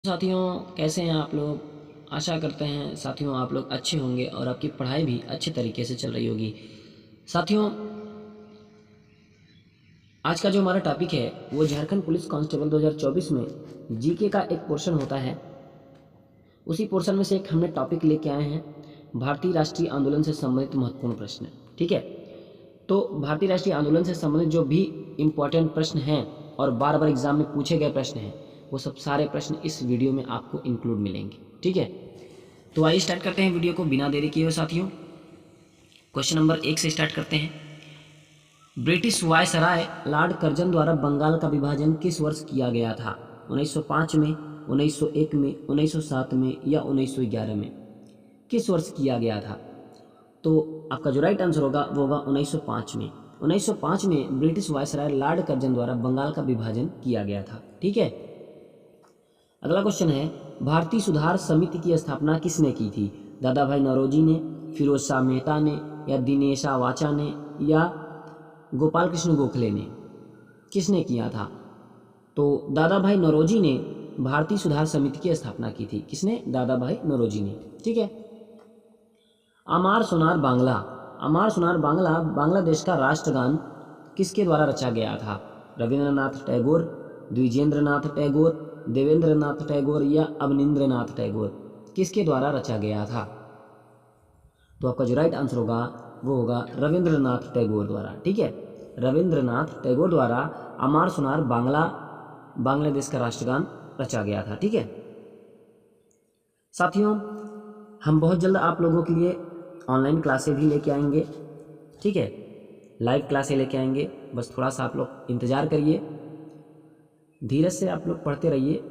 साथियों, कैसे हैं आप लोग। आशा करते हैं साथियों आप लोग अच्छे होंगे और आपकी पढ़ाई भी अच्छे तरीके से चल रही होगी। साथियों, आज का जो हमारा टॉपिक है वो झारखंड पुलिस कांस्टेबल 2024 में जीके का एक पोर्शन होता है। उसी पोर्शन में से एक हमने टॉपिक लेके आए हैं, भारतीय राष्ट्रीय आंदोलन से संबंधित महत्वपूर्ण प्रश्न। ठीक है, तो भारतीय राष्ट्रीय आंदोलन से संबंधित जो भी इम्पोर्टेंट प्रश्न हैं और बार बार एग्जाम में पूछे गए प्रश्न हैं, वो सब सारे प्रश्न इस वीडियो में आपको इंक्लूड मिलेंगे। ठीक है, तो आइए स्टार्ट करते हैं वीडियो को बिना देरी किए हुए साथियों। क्वेश्चन नंबर 1 से स्टार्ट करते हैं। ब्रिटिश वायसराय लॉर्ड कर्जन द्वारा बंगाल का विभाजन किस वर्ष किया गया था? 1905 में, 1901 में, 1907 में या 1911 में? किस वर्ष किया गया था? तो आपका जो राइट आंसर होगा वो होगा 1905 में। 1905 में ब्रिटिश वायसराय लॉर्ड कर्जन द्वारा बंगाल का विभाजन किया गया था। ठीक है, अगला क्वेश्चन है, भारतीय सुधार समिति की स्थापना किसने की थी? दादा भाई नौरोजी ने, फिरोज शाह मेहता ने, या दिनेशा वाचा ने, या गोपाल कृष्ण गोखले ने? किसने किया था? तो दादा भाई नौरोजी ने भारतीय सुधार समिति की स्थापना की थी। किसने? दादा भाई नौरोजी ने। ठीक है, अमार सोनार बांग्ला। अमार सोनार बांग्ला बांग्लादेश का राष्ट्रगान किसके द्वारा रचा गया था? रविंद्रनाथ टैगोर, द्विजेंद्रनाथ टैगोर, देवेंद्रनाथ टैगोर या अवनींद्रनाथ टैगोर? किसके द्वारा रचा गया था? तो आपका जो राइट आंसर होगा वो होगा रविंद्रनाथ टैगोर द्वारा। ठीक है, रविंद्रनाथ टैगोर द्वारा अमार सोनार बांग्ला बांग्लादेश का राष्ट्रगान रचा गया था। ठीक है साथियों, हम बहुत जल्द आप लोगों के लिए ऑनलाइन क्लासें भी लेके आएंगे। ठीक है, लाइव क्लासें लेके आएंगे, बस थोड़ा सा आप लोग इंतज़ार करिए, धीरज से आप लोग पढ़ते रहिए।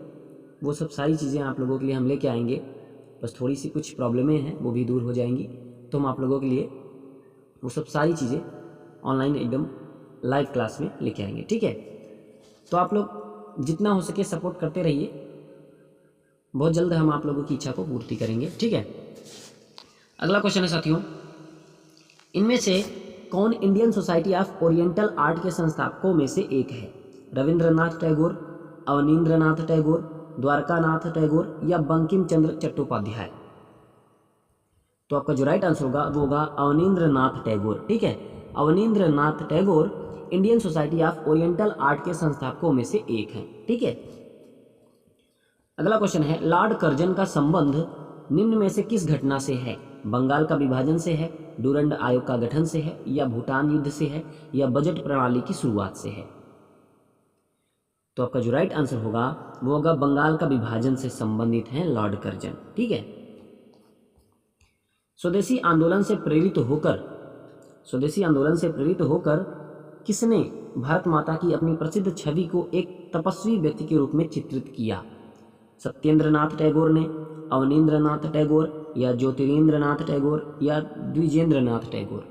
वो सब सारी चीज़ें आप लोगों के लिए हम लेके आएंगे। बस थोड़ी सी कुछ प्रॉब्लमें हैं वो भी दूर हो जाएंगी, तो हम आप लोगों के लिए वो सब सारी चीज़ें ऑनलाइन एकदम लाइव क्लास में लेके आएंगे। ठीक है, तो आप लोग जितना हो सके सपोर्ट करते रहिए, बहुत जल्द हम आप लोगों की इच्छा को पूर्ति करेंगे। ठीक है, अगला क्वेश्चन है साथियों, इनमें से कौन Indian society of oriental art के संस्थापकों में से एक है? रविंद्रनाथ टैगोर, अवनींद्रनाथ टैगोर, द्वारकानाथ टैगोर या बंकिम चंद्र चट्टोपाध्याय? तो आपका जो राइट आंसर होगा वो होगा अवनींद्रनाथ टैगोर। ठीक है, Abanindranath Tagore Indian society of oriental art के संस्थापकों में से एक हैं। ठीक है, अगला क्वेश्चन है, लॉर्ड कर्जन का संबंध निम्न में से किस घटना से है? बंगाल का विभाजन से है, डूरंड आयोग का गठन से है, या भूटान युद्ध से है, या बजट प्रणाली की शुरुआत से है? तो आपका जो राइट आंसर होगा वो होगा बंगाल का विभाजन से संबंधित है लॉर्ड कर्जन। ठीक है, स्वदेशी आंदोलन से प्रेरित होकर किसने भारत माता की अपनी प्रसिद्ध छवि को एक तपस्वी व्यक्ति के रूप में चित्रित किया? सत्येंद्रनाथ टैगोर ने, अवनींद्रनाथ टैगोर, या ज्योतिरिंद्रनाथ टैगोर, या द्विजेंद्रनाथ टैगोर?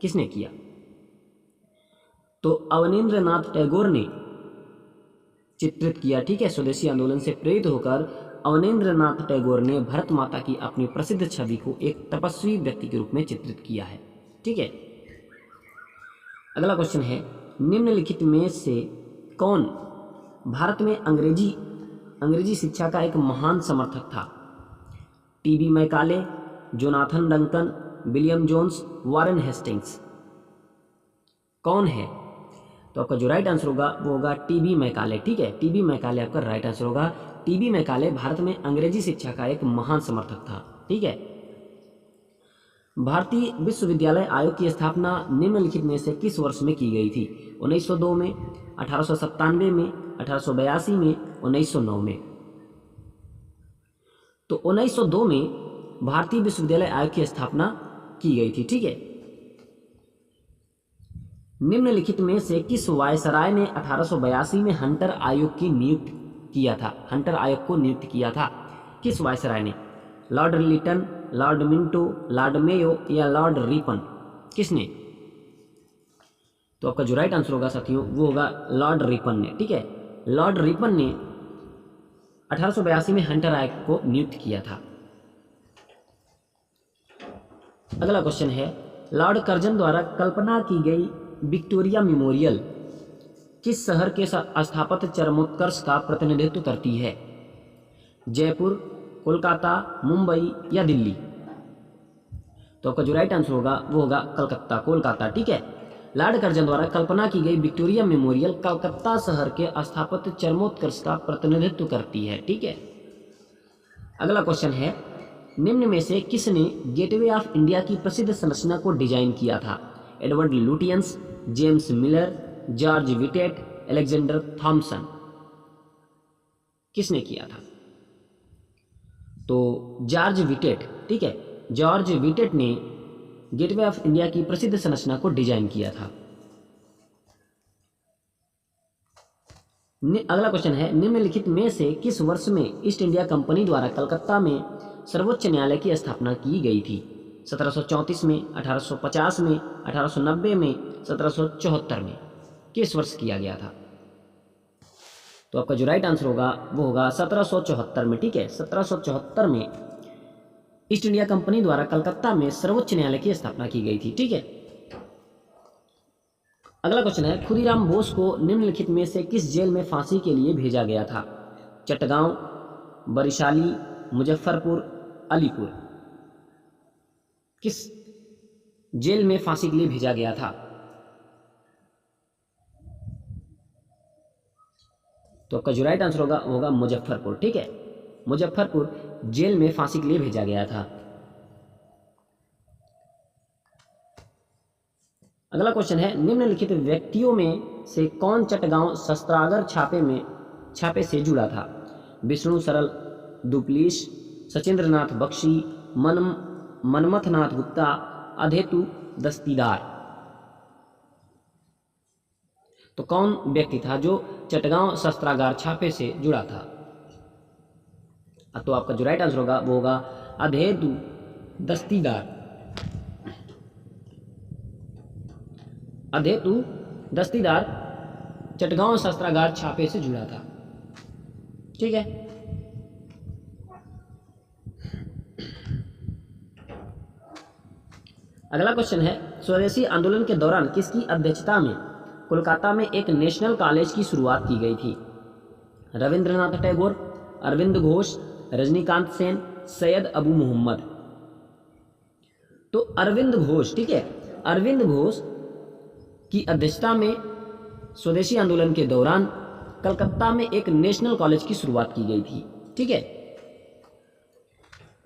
किसने किया? तो अवनींद्रनाथ टैगोर ने चित्रित किया। ठीक है, स्वदेशी आंदोलन से प्रेरित होकर अवनींद्रनाथ टैगोर ने भारत माता की अपनी प्रसिद्ध छवि को एक तपस्वी व्यक्ति के रूप में चित्रित किया है। ठीक है, अगला क्वेश्चन है, निम्नलिखित में से कौन भारत में अंग्रेजी शिक्षा का एक महान समर्थक था? TB Macaulay, Jonathan Duncan, William Jones, Warren Hastings? कौन है? तो आपका जो राइट आंसर होगा वो होगा टीबी मैकाले। ठीक है, टीबी मैकाले आपका राइट आंसर होगा। टीबी मैकाले भारत में अंग्रेजी शिक्षा का एक महान समर्थक था। ठीक है, भारतीय विश्वविद्यालय आयोग की स्थापना निम्नलिखित में से किस वर्ष में की गई थी? 1902 में, 1897 में, 1882 में, 1909 में? तो 1902 में भारतीय विश्वविद्यालय आयोग की स्थापना की गई थी। ठीक है, निम्नलिखित में से किस वायसराय ने 1882 में हंटर आयोग की नियुक्त किया था? हंटर आयोग को नियुक्त किया था किस वायसराय ने? Lord Lytton, Lord Minto, Lord Mayo या लॉर्ड रिपन? किसने? तो आपका जो राइट आंसर होगा साथियों वो होगा लॉर्ड रिपन ने। ठीक है, लॉर्ड रिपन ने 1882 में हंटर आयोग को नियुक्त किया था। अगला क्वेश्चन है, लॉर्ड कर्जन द्वारा कल्पना की गई विक्टोरिया मेमोरियल किस शहर के स्थापत्य चरमोत्कर्ष का प्रतिनिधित्व करती है? जयपुर, कोलकाता, मुंबई या दिल्ली? तो आपका जो राइट आंसर होगा वो होगा कलकत्ता, कोलकाता। ठीक है। लॉर्ड कर्जन द्वारा कल्पना की गई विक्टोरिया मेमोरियल कलकत्ता शहर के स्थापत्य चरमोत्कर्ष का प्रतिनिधित्व करती है। ठीक है। अगला क्वेश्चन है, निम्न में से किसने गेटवे ऑफ इंडिया की प्रसिद्ध संरचना को डिजाइन किया था? Edward Lutyens, James Miller, George Wittet, Alexander Thomson? किसने किया था? तो जॉर्ज विटेट। ठीक है। जॉर्ज विटेट ने गेटवे ऑफ इंडिया की प्रसिद्ध संरचना को डिजाइन किया था। अगला क्वेश्चन है, निम्नलिखित में से किस वर्ष में ईस्ट इंडिया कंपनी द्वारा कलकत्ता में सर्वोच्च न्यायालय की स्थापना की गई थी? 1734 में, 1850 में, 1890 में, 1774 में? किस वर्ष किया गया था? तो आपका जो राइट आंसर होगा वो होगा 1774 में। ठीक है। 1774 में ईस्ट इंडिया कंपनी द्वारा कलकत्ता में सर्वोच्च न्यायालय की स्थापना की गई थी। ठीक है। अगला क्वेश्चन है, खुदीराम बोस को निम्नलिखित में से किस जेल में फांसी के लिए भेजा गया था? चटगांव, बरिशाली, मुजफ्फरपुर, अलीपुर? किस जेल में फांसी के लिए भेजा गया था? तो आपका जो राइट आंसर होगा मुजफ्फरपुर। ठीक है। मुजफ्फरपुर जेल में फांसी के लिए भेजा गया था। अगला क्वेश्चन है, निम्नलिखित व्यक्तियों में से कौन चटगांव शस्त्रागार छापे से जुड़ा था? विष्णु सरल दुप्लीश, सचेंद्र नाथ बख्शी, मनमथ नाथ गुप्ता, अधेतु दस्तीदार? तो कौन व्यक्ति था जो चटगांव शस्त्रागार छापे से जुड़ा था? तो आपका जो राइट आंसर होगा वो होगा अधेतु दस्तीदार। अधेतु दस्तीदार चटगांव शस्त्रागार छापे से जुड़ा था। ठीक है। अगला क्वेश्चन है, स्वदेशी आंदोलन के दौरान किसकी अध्यक्षता में कोलकाता में एक नेशनल कॉलेज की शुरुआत की गई थी? रविंद्रनाथ टैगोर, अरविंद घोष, रजनीकांत सेन, सैयद अबू मोहम्मद? तो अरविंद घोष। ठीक है। अरविंद घोष की अध्यक्षता में स्वदेशी आंदोलन के दौरान कलकत्ता में एक नेशनल कॉलेज की शुरुआत की गई थी। ठीक है।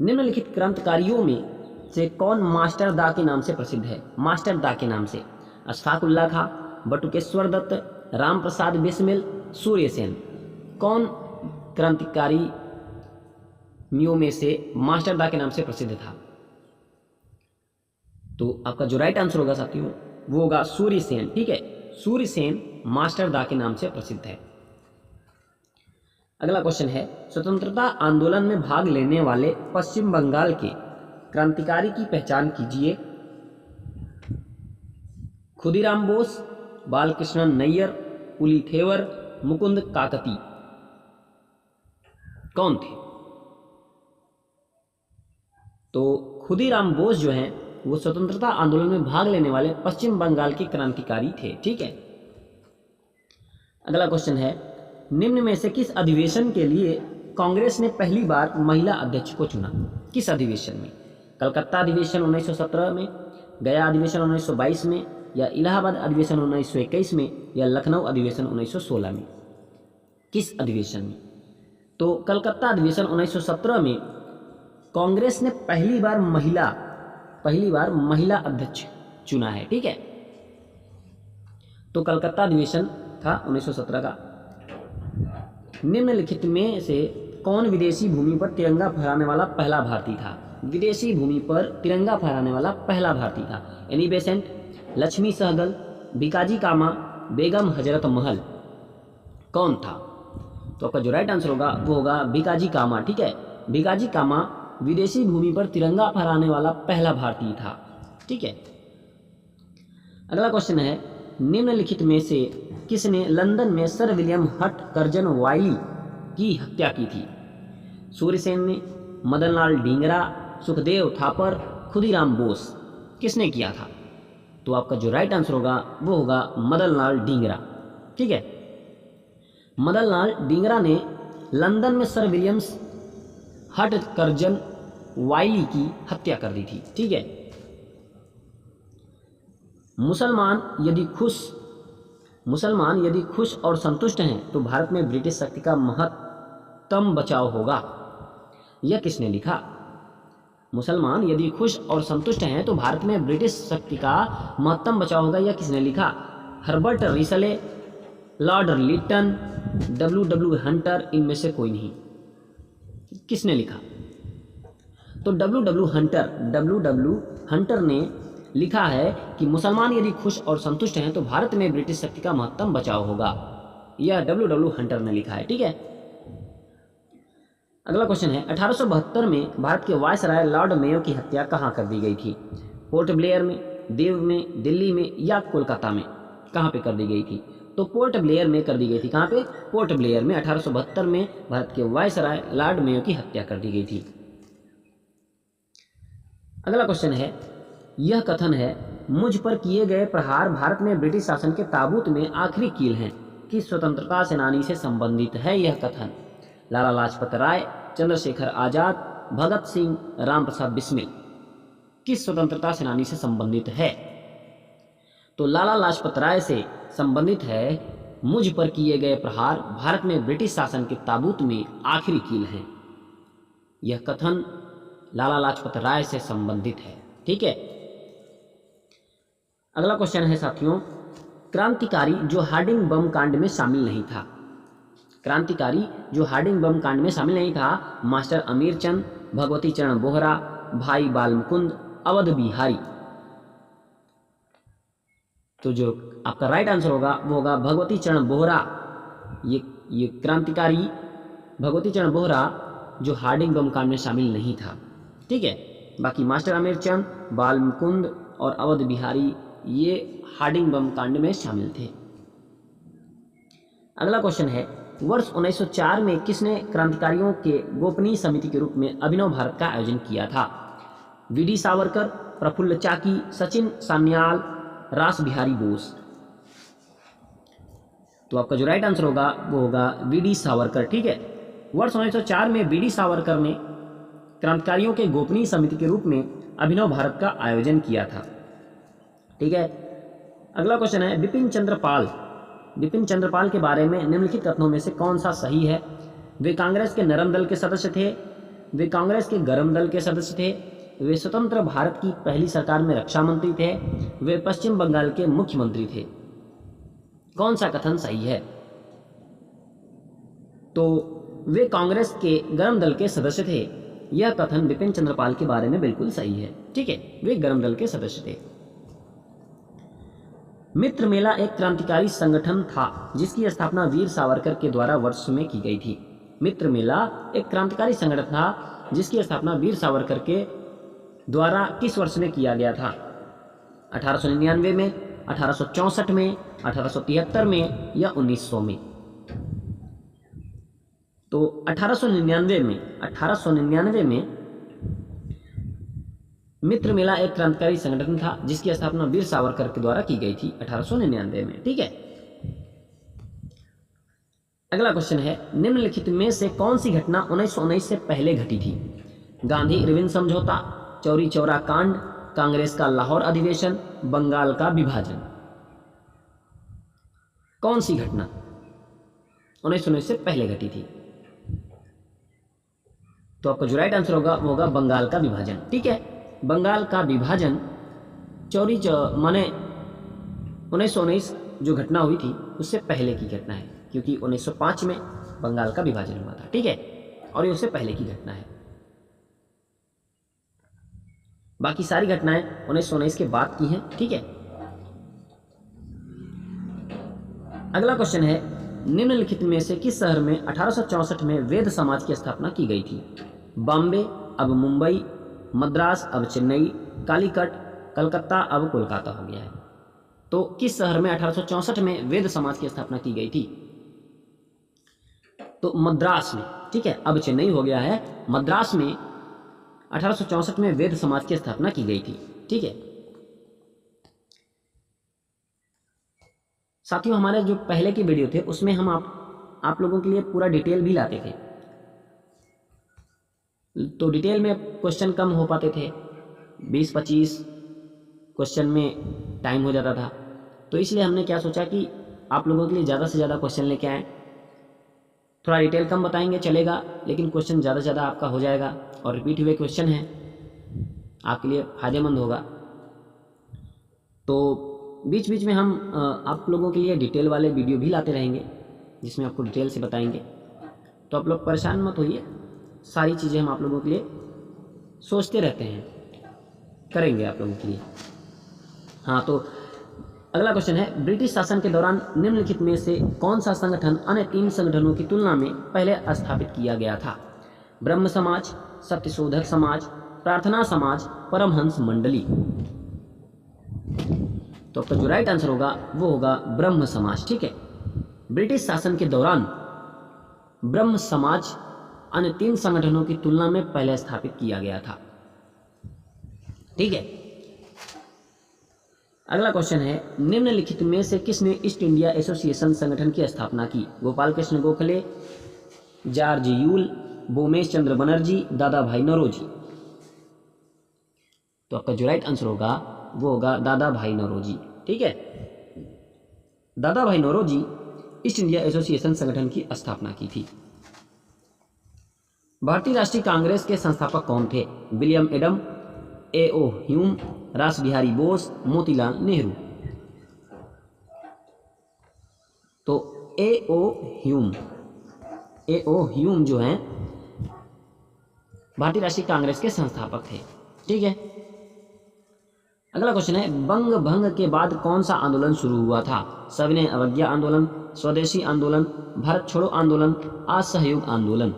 निम्नलिखित क्रांतिकारियों में से कौन मास्टर दा के नाम से प्रसिद्ध है? मास्टर दा के नाम से अशफाकुल्ला खां, बटुकेश्वर दत्त, राम प्रसाद बिस्मिल, सूर्यसेन? कौन क्रांतिकारी में से मास्टर दा के नाम से प्रसिद्ध था? तो आपका जो राइट आंसर होगा साथियों वो होगा सूर्यसेन। ठीक है। सूर्यसेन मास्टर दा के नाम से प्रसिद्ध है। अगला क्वेश्चन है, स्वतंत्रता आंदोलन में भाग लेने वाले पश्चिम बंगाल के क्रांतिकारी की पहचान कीजिए। खुदीराम बोस, बालकृष्णन नैयर, पुलिथेवर, मुकुंद काकती? कौन थे? तो खुदीराम बोस जो हैं वो स्वतंत्रता आंदोलन में भाग लेने वाले पश्चिम बंगाल के क्रांतिकारी थे। ठीक है। अगला क्वेश्चन है, निम्न में से किस अधिवेशन के लिए कांग्रेस ने पहली बार महिला अध्यक्ष को चुना? किस अधिवेशन में? कलकत्ता अधिवेशन 1917 में, गया अधिवेशन 1922 में, या इलाहाबाद अधिवेशन 1921 में, या लखनऊ अधिवेशन 1916 में? किस अधिवेशन में? तो कलकत्ता अधिवेशन 1917 में कांग्रेस ने पहली बार महिला अध्यक्ष चुना है। ठीक है। तो कलकत्ता अधिवेशन था 1917 का। निम्नलिखित में से कौन विदेशी भूमि पर तिरंगा फहराने वाला पहला भारतीय था? विदेशी भूमि पर तिरंगा फहराने वाला पहला भारतीय था एनी बेसेंट, लक्ष्मी सहगल, भिकाजी कामा, बेगम हजरत महल? कौन था? तो आपका जो राइट आंसर होगा वो होगा भिकाजी कामा। ठीक है। भिकाजी कामा विदेशी भूमि पर तिरंगा फहराने वाला पहला भारतीय था। ठीक है। अगला क्वेश्चन है, निम्नलिखित में से किसने लंदन में सर विलियम हट कर्जन वाइली की हत्या की थी? सूर्यसेन ने, मदनलाल डींगरा, सुखदेव थापर, खुदीराम बोस? किसने किया था? तो आपका जो राइट आंसर होगा वो होगा मदनलाल डींगरा। ठीक है। मदनलाल डींगरा ने लंदन में सर विलियम हटकरजन वाइली की हत्या कर दी थी। ठीक है। मुसलमान यदि खुश और संतुष्ट हैं तो भारत में ब्रिटिश शक्ति का महत्तम बचाव होगा। यह किसने लिखा? मुसलमान यदि खुश और संतुष्ट हैं तो भारत में ब्रिटिश शक्ति का महत्तम बचाव होगा। यह किसने लिखा? हर्बर्ट रिसले, लॉर्ड लिटन, डब्ल्यू हंटर, इनमें से कोई नहीं। किसने लिखा? तो डब्ल्यू हंटर ने लिखा है कि मुसलमान यदि खुश और संतुष्ट हैं तो भारत में ब्रिटिश शक्ति का महत्तम बचाव होगा। यह डब्ल्यू हंटर ने लिखा है। ठीक है। अगला क्वेश्चन है 1872 में भारत के वायसराय लॉर्ड मेयो की हत्या कहाँ कर दी गई थी? पोर्ट ब्लेयर में, दीव में, दिल्ली में या कोलकाता में? कहाँ पे कर दी गई थी? तो पोर्ट ब्लेयर में कर दी गई थी। कहाँ पे? पोर्ट ब्लेयर में 1872 में भारत के वायसराय लॉर्ड मेयो की हत्या कर दी गई थी। अगला क्वेश्चन है, यह कथन है मुझ पर किए गए प्रहार भारत में ब्रिटिश शासन के ताबूत में आखिरी कील हैं, किस स्वतंत्रता सेनानी से संबंधित है यह कथन? लाला लाजपत राय, चंद्रशेखर आजाद, भगत सिंह, राम प्रसाद बिस्मिल? किस स्वतंत्रता सेनानी से संबंधित है? तो लाला लाजपत राय से संबंधित है। मुझ पर किए गए प्रहार भारत में ब्रिटिश शासन के ताबूत में आखिरी कील हैं। यह कथन लाला लाजपत राय से संबंधित है। ठीक है। अगला क्वेश्चन है साथियों, क्रांतिकारी जो हार्डिंग बम कांड में शामिल नहीं था। क्रांतिकारी जो हार्डिंग बम कांड में शामिल नहीं था, मास्टर अमीर चंद, भगवती चरण बोहरा, भाई बाल मुकुंद, अवध बिहारी? तो जो आपका राइट आंसर होगा वो होगा भगवती चरण बोहरा। ये क्रांतिकारी भगवती चरण बोहरा जो हार्डिंग बम कांड में शामिल नहीं था। ठीक है। बाकी मास्टर अमीर चंद, बाल मुकुंद और अवध बिहारी ये हार्डिंग बम कांड में शामिल थे। अगला क्वेश्चन है, वर्ष 1904 में किसने क्रांतिकारियों के गोपनीय समिति के रूप में अभिनव भारत का आयोजन किया था? वी.डी. सावरकर, प्रफुल्ल चाकी, सचिन सान्याल, रास बिहारी बोस? तो आपका जो राइट आंसर होगा वो होगा वी.डी. सावरकर। ठीक है। वर्ष 1904 में वी.डी. सावरकर ने क्रांतिकारियों के गोपनीय समिति के रूप में अभिनव भारत का आयोजन किया था। ठीक है। अगला क्वेश्चन है, बिपिन चंद्र पाल के बारे में निम्नलिखित कथनों में से कौन सा सही है? वे कांग्रेस के नरम दल के सदस्य थे, वे कांग्रेस के गरम दल के सदस्य थे, वे स्वतंत्र भारत की पहली सरकार में रक्षा मंत्री थे, वे पश्चिम बंगाल के मुख्यमंत्री थे? कौन सा कथन सही है? तो वे कांग्रेस के गरम दल के सदस्य थे। यह कथन बिपिन चंद्र पाल के बारे में बिल्कुल सही है। ठीक है। वे गरम दल के सदस्य थे। मित्र मेला एक क्रांतिकारी संगठन था जिसकी स्थापना वीर सावरकर के द्वारा वर्ष में की गई थी। मित्र मेला एक क्रांतिकारी संगठन था जिसकी स्थापना वीर सावरकर के द्वारा किस वर्ष में किया गया था? 1899 में, 1864 में, 1873 में या 1900 में? तो 1899 में मित्र मेला एक क्रांतिकारी संगठन था जिसकी स्थापना वीर सावरकर के द्वारा की गई थी 1899 में। ठीक है। अगला क्वेश्चन है, निम्नलिखित में से कौन सी घटना 1919 से पहले घटी थी? गांधी इरविन समझौता, चौरी चौरा कांड, कांग्रेस का लाहौर अधिवेशन, बंगाल का विभाजन? कौन सी घटना 1919 से पहले घटी थी? तो आपका जो राइट आंसर होगा वो होगा बंगाल का विभाजन। ठीक है। बंगाल का विभाजन माने 1919 जो घटना हुई थी उससे पहले की घटना है, क्योंकि 1905 में बंगाल का विभाजन हुआ था। ठीक है। और ये उससे पहले की घटना है। बाकी सारी घटनाएं 1919 के बाद की हैं। ठीक है। अगला क्वेश्चन है, निम्नलिखित में से किस शहर में 1864 में वेद समाज की स्थापना की गई थी? बॉम्बे अब मुंबई, मद्रास अब चेन्नई, कालीकट कलकत्ता अब कोलकाता हो गया है। तो किस शहर में 1864 में वेद समाज की स्थापना की गई थी? तो मद्रास में। ठीक है। अब चेन्नई हो गया है। मद्रास में 1864 में वेद समाज की स्थापना की गई थी। ठीक है। साथियों, हमारे जो पहले की वीडियो थे उसमें हम आप लोगों के लिए पूरा डिटेल भी लाते थे। तो डिटेल में क्वेश्चन कम हो पाते थे, 20-25 क्वेश्चन में टाइम हो जाता था। तो इसलिए हमने क्या सोचा कि आप लोगों के लिए ज़्यादा से ज़्यादा क्वेश्चन लेके आएँ। थोड़ा डिटेल कम बताएंगे चलेगा, लेकिन क्वेश्चन ज़्यादा से ज़्यादा आपका हो जाएगा और रिपीट हुए क्वेश्चन हैं, आपके लिए फ़ायदेमंद होगा। तो बीच बीच में हम आप लोगों के लिए डिटेल वाले वीडियो भी लाते रहेंगे, जिसमें आपको डिटेल से बताएंगे। तो आप लोग परेशान मत होइए, सारी चीज़ें हम आप लोगों के लिए सोचते रहते हैं, करेंगे आप लोगों के लिए। हाँ, तो अगला क्वेश्चन है, ब्रिटिश शासन के दौरान निम्नलिखित में से कौन सा संगठन अन्य 3 संगठनों की तुलना में पहले स्थापित किया गया था? ब्रह्म समाज, सत्यशोधक समाज, प्रार्थना समाज, परमहंस मंडली। तो आपका जो राइट आंसर होगा वो होगा ब्रह्म समाज। ठीक है, ब्रिटिश शासन के दौरान ब्रह्म समाज अन्य 3 संगठनों की तुलना में पहले स्थापित किया गया था। ठीक है, अगला क्वेश्चन है, निम्नलिखित में से किसने ईस्ट इंडिया एसोसिएशन संगठन की स्थापना की? गोपाल कृष्ण गोखले, जॉर्ज यूल, भूमेश चंद्र बनर्जी, दादा भाई नौरोजी। तो आपका जो राइट आंसर होगा वो होगा दादा भाई नौरोजी। ठीक है, दादा भाई नौरोजी ईस्ट इंडिया एसोसिएशन संगठन की स्थापना की थी। भारतीय राष्ट्रीय कांग्रेस के संस्थापक कौन थे? William Adam, A.O.. ह्यूम, रास बिहारी बोस, मोतीलाल नेहरू। तो ए.ओ. ह्यूम जो हैं भारतीय राष्ट्रीय कांग्रेस के संस्थापक थे। ठीक है, अगला क्वेश्चन है, बंग भंग के बाद कौन सा आंदोलन शुरू हुआ था? सविनय अवज्ञा आंदोलन, स्वदेशी आंदोलन, भारत छोड़ो आंदोलन, असहयोग आंदोलन।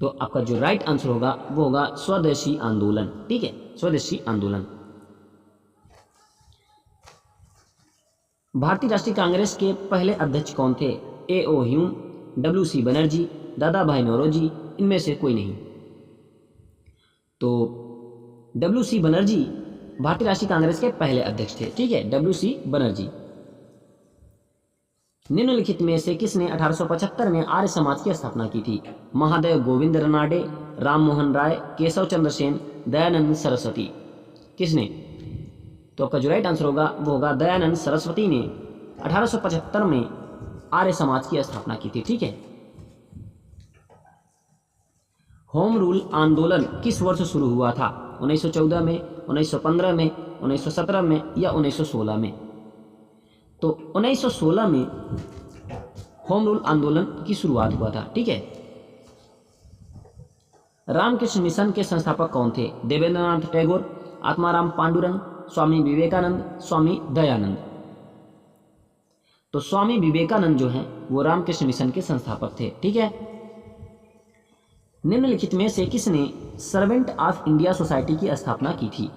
तो आपका जो राइट आंसर होगा वो होगा स्वदेशी आंदोलन। ठीक है, स्वदेशी आंदोलन। भारतीय राष्ट्रीय कांग्रेस के पहले अध्यक्ष कौन थे? ए.ओ. ह्यूम, डब्ल्यू.सी. बनर्जी, दादा भाई नौरोजी, इनमें से कोई नहीं। तो डब्ल्यू.सी. बनर्जी भारतीय राष्ट्रीय कांग्रेस के पहले अध्यक्ष थे। ठीक है, डब्ल्यू.सी. बनर्जी। निम्नलिखित में से किसने 1875 में आर्य समाज की स्थापना की थी? महादेव गोविंद रनाडे, राम मोहन राय, केशव चंद्र सेन, दयानंद सरस्वती। किसने? तो आपका जो राइट आंसर होगा वो होगा दयानंद सरस्वती ने 1875 में आर्य समाज की स्थापना की थी। ठीक है, होम रूल आंदोलन किस वर्ष शुरू हुआ था? 1914 में, 1915 में, 1917 में या 1916 में? तो 1916 में होम रूल आंदोलन की शुरुआत हुआ था। ठीक है, रामकृष्ण मिशन के संस्थापक कौन थे? देवेंद्रनाथ टैगोर, आत्माराम पांडुरंग, स्वामी विवेकानंद, स्वामी दयानंद। तो स्वामी विवेकानंद जो हैं वो रामकृष्ण मिशन के संस्थापक थे। ठीक है, निम्नलिखित में से किसने सर्वेंट ऑफ इंडिया सोसाइटी की स्थापना की थी?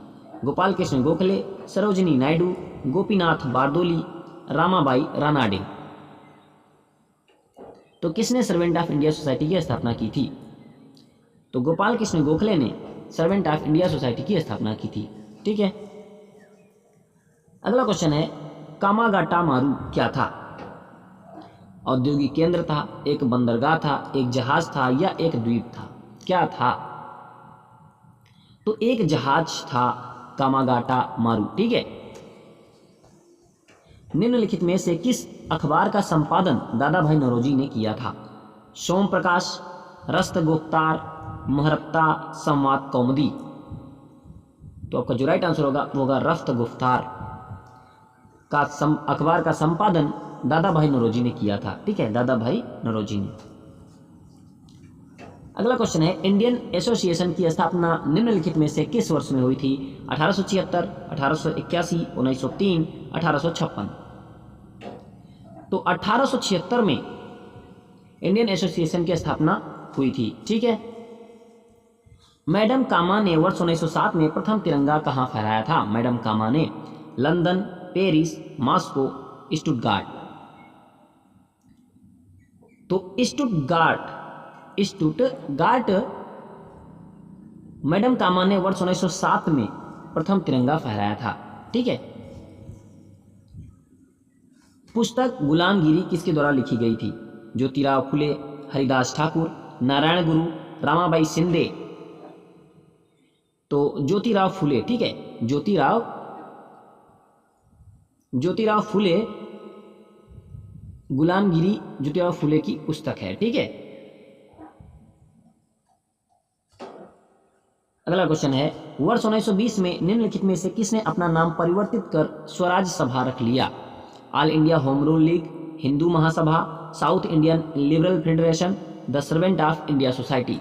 गोपाल कृष्ण गोखले, सरोजिनी नायडू, गोपीनाथ बारदोली, रामाबाई रानाडे। तो किसने सर्वेंट ऑफ इंडिया सोसाइटी की स्थापना की थी? तो गोपाल कृष्ण गोखले ने सर्वेंट ऑफ इंडिया सोसाइटी की स्थापना की थी। ठीक है, अगला क्वेश्चन है, कामागाटा मारू क्या था? औद्योगिक केंद्र था, एक बंदरगाह था, एक जहाज था या एक द्वीप था? क्या था? तो एक जहाज था कामागाटा मारू। ठीक है, निम्नलिखित में से किस अखबार का संपादन दादा भाई नौरोजी ने किया था? सोम प्रकाश, रस्त गुफ्तार, महरत्ता, संवाद कौमुदी। तो आपका जो राइट आंसर होगा वो होगा रफ्त गुफ्तार का अखबार का संपादन दादा भाई नौरोजी ने किया था। ठीक है, दादा भाई नौरोजी ने। अगला क्वेश्चन है, इंडियन एसोसिएशन की स्थापना निम्नलिखित में से किस वर्ष में हुई थी? 1876, 1881, 1903, 1856। तो 1876 में इंडियन एसोसिएशन की स्थापना हुई थी। ठीक है, मैडम कामा ने वर्ष 1907 में प्रथम तिरंगा कहाँ फहराया था? मैडम कामा ने लंदन, पेरिस, मॉस्को, स्टुटगार्ट। तो स्टुटगार्ट मैडम कामा ने वर्ष 1907 में प्रथम तिरंगा फहराया था। ठीक है, पुस्तक गुलामगिरी किसके द्वारा लिखी गई थी? ज्योतिराव फुले, हरिदास ठाकुर, नारायण गुरु, रामाबाई शिंदे। तो ज्योतिराव फुले, ठीक है, ज्योतिराव फुले, गुलामगिरी ज्योतिराव फुले की पुस्तक है, ठीक है। अगला क्वेश्चन है, वर्ष 1920 में निम्नलिखित में से किसने अपना नाम परिवर्तित कर स्वराज सभा रख लिया? All India home rule league, Hindu Mahasabha, south Indian liberal federation, the servant of India society.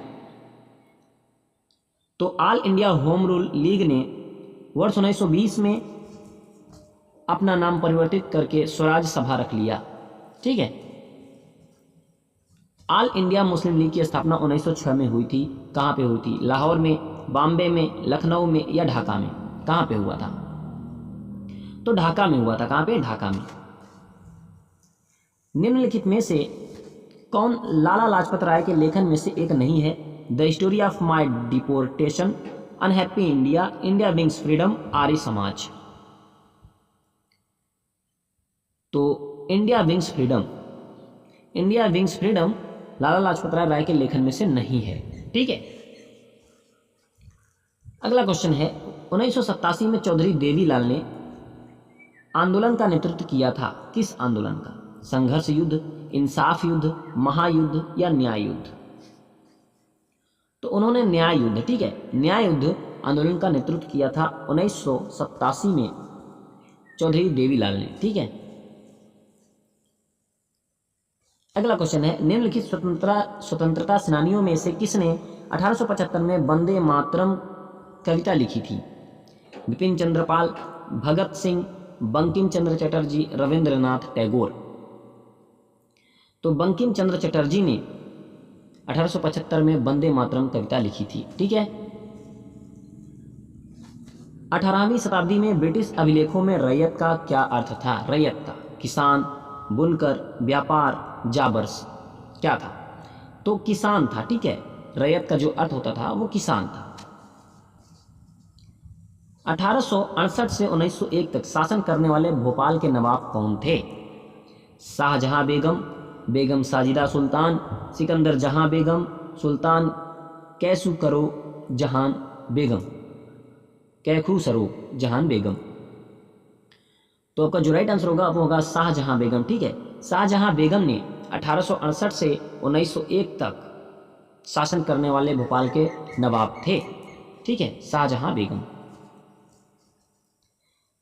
तो all India home rule league ने वर्ष 1920 में अपना नाम परिवर्तित करके स्वराज सभा रख लिया, ठीक है। ऑल इंडिया मुस्लिम लीग की स्थापना 1906 में हुई थी। कहाँ पे हुई थी? लाहौर में, बॉम्बे में, लखनऊ में या ढाका में? कहाँ पे हुआ था? तो ढाका में हुआ था। कहाँ पे? ढाका में। निम्नलिखित में से कौन लाला लाजपत राय के लेखन में से एक नहीं है? The story of my deportation, unhappy India, India wings freedom, Arya Samaj. तो India wings freedom Lala Lajpat Rai के लेखन में से नहीं है, ठीक है। अगला क्वेश्चन है, 1987 में चौधरी देवीलाल ने आंदोलन का नेतृत्व किया था। किस आंदोलन का? संघर्ष युद्ध, इंसाफ युद्ध, महायुद्ध या न्याय युद्ध? तो उन्होंने न्याय युद्ध, ठीक है, न्याय युद्ध आंदोलन का नेतृत्व किया था 1987 में चौधरी देवीलाल ने, ठीक है। अगला क्वेश्चन है, निम्नलिखित स्वतंत्रता सेनानियों में से किसने 1875 में वंदे मातरम कविता लिखी थी? बिपिन चंद्र पाल, भगत सिंह, बंकिम चंद्र चटर्जी, रविंद्रनाथ टैगोर। तो बंकिम चंद्र चटर्जी ने 1875 में वंदे मातरम कविता लिखी थी, ठीक है। 18वीं शताब्दी में ब्रिटिश अभिलेखों में रैयत का क्या अर्थ था? रैयत का किसान, बुनकर, व्यापार, जाबर्स, क्या था? तो किसान था, ठीक है। रैयत का जो अर्थ होता था वो किसान था। 1868 से 1901 तक शासन करने वाले भोपाल के नवाब कौन थे? शाहजहां बेगम, बेगम साजिदा सुल्तान, सिकंदर जहां बेगम, सुल्तान कैसू करो जहान बेगम, कैखू सरो जहान बेगम। तो आपका जो राइट आंसर होगा वो होगा शाहजहां बेगम, ठीक है। शाहजहां बेगम ने 1868 से 1901 तक शासन करने वाले भोपाल के नवाब थे, ठीक है, शाहजहां बेगम।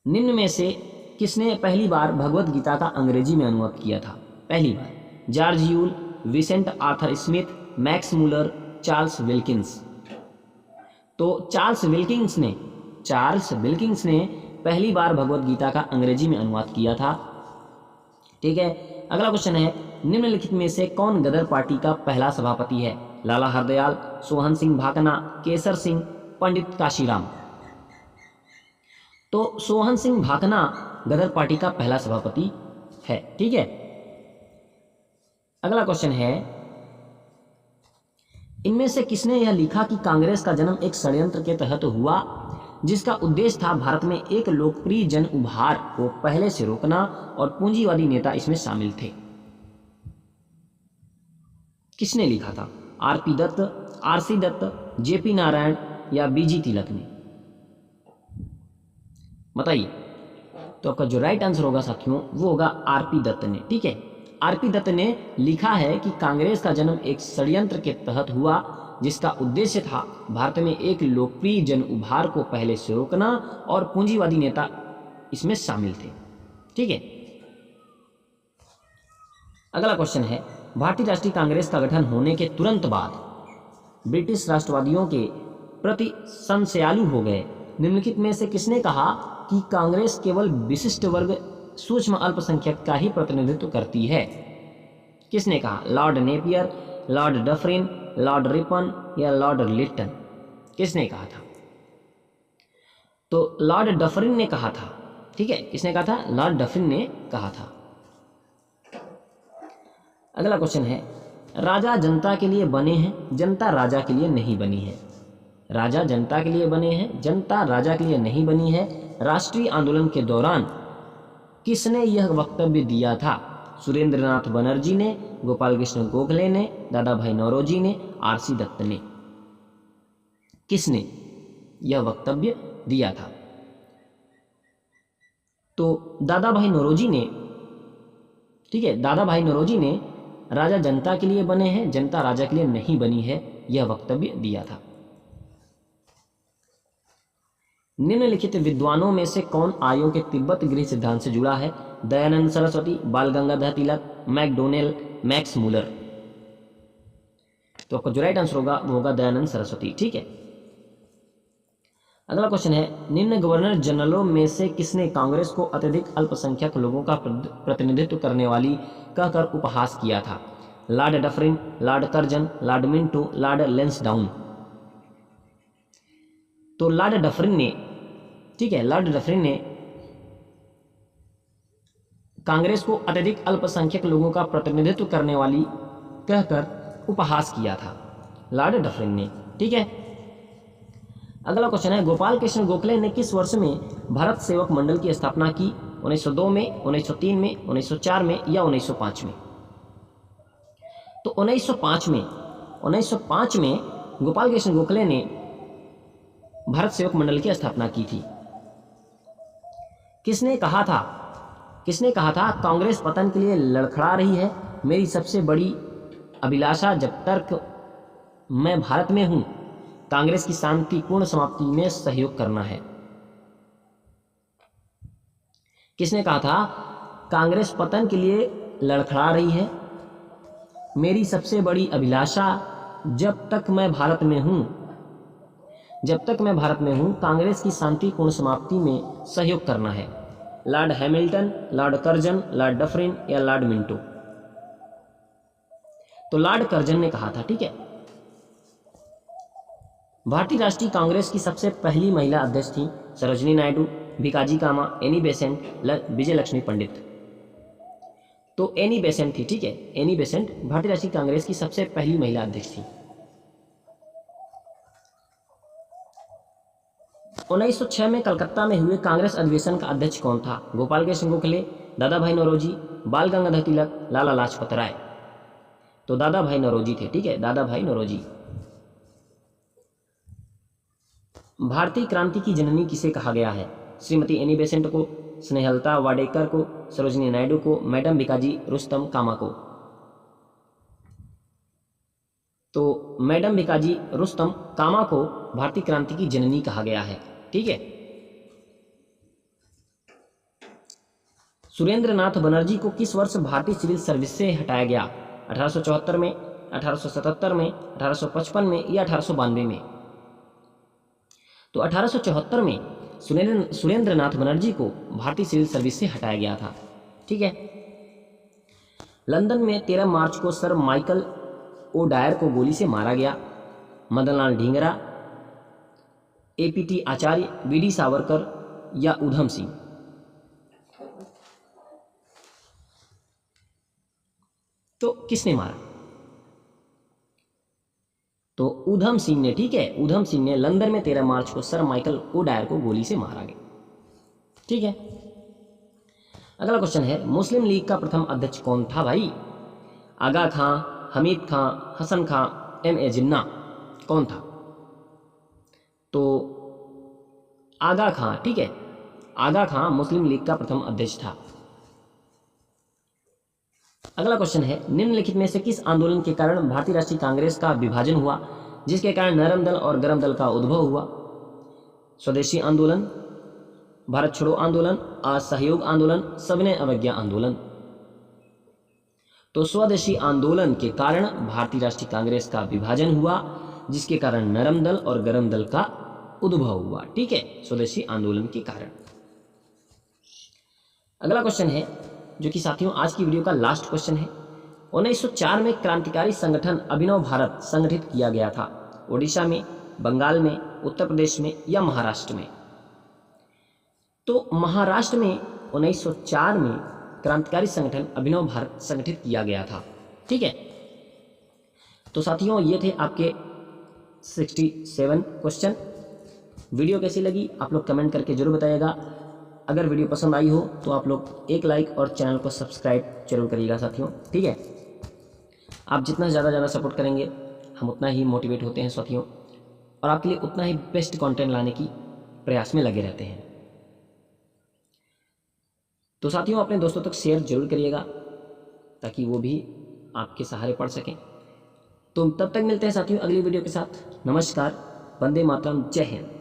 निम्न में से किसने पहली बार भगवत गीता का अंग्रेजी में अनुवाद किया था? पहली बार George Yule, Vincent Arthur Smith, Max Muller, Charles Wilkins. तो चार्ल्स विल्किंस ने पहली बार भगवत गीता का अंग्रेजी में अनुवाद किया था, ठीक है। अगला क्वेश्चन है, निम्नलिखित में से कौन गदर पार्टी का पहला सभापति है? लाला हरदयाल, सोहन सिंह भाकना, केसर सिंह, पंडित काशीराम। तो सोहन सिंह भाकना गदर पार्टी का पहला सभापति है, ठीक है। अगला क्वेश्चन है, इनमें से किसने यह लिखा कि कांग्रेस का जन्म एक षड्यंत्र के तहत हुआ जिसका उद्देश्य था भारत में एक लोकप्रिय जन उभार को पहले से रोकना और पूंजीवादी नेता इसमें शामिल थे? किसने लिखा था? आरपी दत्त, आरसी दत्त, जेपी नारायण या बीजी तिलक ने? बताइए। तो आपका जो राइट आंसर होगा साथियों वो होगा आरपी दत्त ने, ठीक है। आरपी दत्त ने लिखा है कि कांग्रेस का जन्म एक षड्यंत्र के तहत हुआ जिसका उद्देश्य था भारत में एक लोकप्रिय जन उभार को पहले से रोकना और पूंजीवादी नेता इसमें शामिल थे, ठीक है। अगला क्वेश्चन है, भारतीय राष्ट्रीय कांग्रेस का गठन होने के तुरंत बाद ब्रिटिश राष्ट्रवादियों के प्रति संशयालु हो गए। निम्नलिखित में से किसने कहा कि कांग्रेस केवल विशिष्ट वर्ग सूक्ष्म अल्पसंख्यक का ही प्रतिनिधित्व करती है? किसने कहा? Lord Napier, Lord Dufferin, Lord Ripon या लॉर्ड लिट्टन? किसने कहा था? तो लॉर्ड डफरिन ने कहा था, ठीक है। किसने कहा था? लॉर्ड डफरिन ने कहा था। अगला क्वेश्चन है, राजा जनता के लिए बने हैं, जनता राजा के लिए नहीं बनी है। राजा जनता के लिए बने हैं, जनता राजा के लिए नहीं बनी है। राष्ट्रीय आंदोलन के दौरान किसने यह वक्तव्य दिया था? सुरेंद्रनाथ बनर्जी ने, गोपाल कृष्ण गोखले ने, दादा भाई नौरोजी ने, आरसी दत्त ने। किसने यह वक्तव्य दिया था? तो दादा भाई नौरोजी ने, ठीक है, दादा भाई नौरोजी ने राजा जनता के लिए बने हैं, जनता राजा के लिए नहीं बनी है, यह वक्तव्य दिया था। निम्नलिखित विद्वानों में से कौन आर्यों के तिब्बत गृह सिद्धांत से जुड़ा है? दयानंद सरस्वती, बाल Gangadhar Tilak, McDonnell, Max Muller. तो आपका जो राइट आंसर होगा वो होगा दयानंद सरस्वती। ठीक है, अगला क्वेश्चन है, निम्न गवर्नर जनरलों में से किसने कांग्रेस को अत्यधिक अल्पसंख्यक लोगों का प्रतिनिधित्व करने वाली कहकर उपहास किया था? Lord Dufferin, Lord Curzon, Lord Minto, Lord Lansdowne. तो लॉर्ड डफरिन ने, ठीक है, लॉर्ड डफरिन ने कांग्रेस को अत्यधिक अल्पसंख्यक लोगों का प्रतिनिधित्व करने वाली कहकर उपहास किया था, लॉर्ड डफरिन ने। ठीक है, अगला क्वेश्चन है, गोपाल कृष्ण गोखले ने किस वर्ष में भारत सेवक मंडल की स्थापना की? 1902 में, 1903 में, 1904 में या 1905 में? तो 1905 में गोपाल कृष्ण गोखले ने भारत सेवक मंडल की स्थापना की थी। किसने कहा था कांग्रेस पतन के लिए लड़खड़ा रही है, मेरी सबसे बड़ी अभिलाषा जब तक मैं भारत में हूं कांग्रेस की शांतिपूर्ण समाप्ति में सहयोग करना है। किसने कहा था कांग्रेस पतन के लिए लड़खड़ा रही है, मेरी सबसे बड़ी अभिलाषा जब तक मैं भारत में हूं कांग्रेस की शांतिपूर्ण समाप्ति में सहयोग करना है? Lord Hamilton, Lord Curzon, Lord Dufferin या लॉर्ड मिंटो? तो लॉर्ड कर्जन ने कहा था। ठीक है, भारतीय राष्ट्रीय कांग्रेस की सबसे पहली महिला अध्यक्ष थी सरोजिनी नायडू, भिकाजी कामा, एनी बेसेंट, विजय लक्ष्मी पंडित। तो एनी बेसेंट थी। ठीक है, एनी बेसेंट भारतीय राष्ट्रीय कांग्रेस की सबसे पहली महिला अध्यक्ष थी। 1906 में कलकत्ता में हुए कांग्रेस अधिवेशन का अध्यक्ष कौन था? गोपाल कृष्ण गोखले, दादा भाई नौरोजी, बाल गंगाधर तिलक, लाला लाजपत राय। तो दादा भाई नौरोजी थे। ठीक है, दादा भाई नौरोजी। भारतीय क्रांति की जननी किसे कहा गया है? श्रीमती एनी बेसेंट को, स्नेहलता वाडेकर को, सरोजिनी नायडू को, मैडम भिकाजी रुस्तम कामा को? तो मैडम भिकाजी रुस्तम कामा को भारतीय क्रांति की जननी कहा गया है। ठीक है, सुरेंद्रनाथ बनर्जी को किस वर्ष भारतीय सिविल सर्विस से हटाया गया? 1874 में, 1877 में, 1855 में या 1892 में? तो 1874 में सुरेंद्रनाथ बनर्जी को भारतीय सिविल सर्विस से हटाया गया था। ठीक है, लंदन में 13 मार्च को सर माइकल ओ डायर को गोली से मारा गया। मदनलाल ढींगरा, एपीटी आचार्य, बीडी सावरकर या उधम सिंह? तो किसने मारा? तो उधम सिंह ने। ठीक है, उधम सिंह ने लंदन में 13 मार्च को सर माइकल ओ डायर को गोली से मारा गया। ठीक है, अगला क्वेश्चन है, मुस्लिम लीग का प्रथम अध्यक्ष कौन था भाई? आगा खां, हमीद खां, हसन खां, M.A. जिन्ना? कौन था? तो आगा खां। ठीक है, आगा खां मुस्लिम लीग का प्रथम अध्यक्ष था। अगला क्वेश्चन है, निम्नलिखित में से किस आंदोलन के कारण भारतीय राष्ट्रीय कांग्रेस का विभाजन हुआ, जिसके कारण नरम दल और गरम दल का उद्भव हुआ? स्वदेशी आंदोलन, भारत छोड़ो आंदोलन, असहयोग आंदोलन, सविनय अवज्ञा आंदोलन? तो स्वदेशी आंदोलन के कारण भारतीय राष्ट्रीय कांग्रेस का विभाजन हुआ, जिसके कारण नरम दल और गरम दल का उद्भव हुआ। ठीक है, स्वदेशी आंदोलन के कारण। अगला क्वेश्चन है, जो कि साथियों आज की वीडियो का लास्ट क्वेश्चन है, 1904 में क्रांतिकारी संगठन अभिनव भारत संगठित किया गया था। ओडिशा में, बंगाल में, उत्तर प्रदेश में या महाराष्ट्र में? तो महाराष्ट्र में 1904 में क्रांतिकारी संगठन अभिनव भारत संगठित किया गया था। ठीक है, तो साथियों ये थे आपके 67 क्वेश्चन। वीडियो कैसी लगी आप लोग कमेंट करके जरूर बताइएगा। अगर वीडियो पसंद आई हो तो आप लोग एक लाइक और चैनल को सब्सक्राइब जरूर करिएगा साथियों, ठीक है। आप जितना ज़्यादा सपोर्ट करेंगे हम उतना ही मोटिवेट होते हैं साथियों, और आपके लिए उतना ही बेस्ट कंटेंट लाने की प्रयास में लगे रहते हैं। तो साथियों अपने दोस्तों तक शेयर जरूर करिएगा ताकि वो भी आपके सहारे पढ़ सकें। तो तब तक मिलते हैं साथियों अगली वीडियो के साथ। नमस्कार, वंदे मातरम, जय हिंद।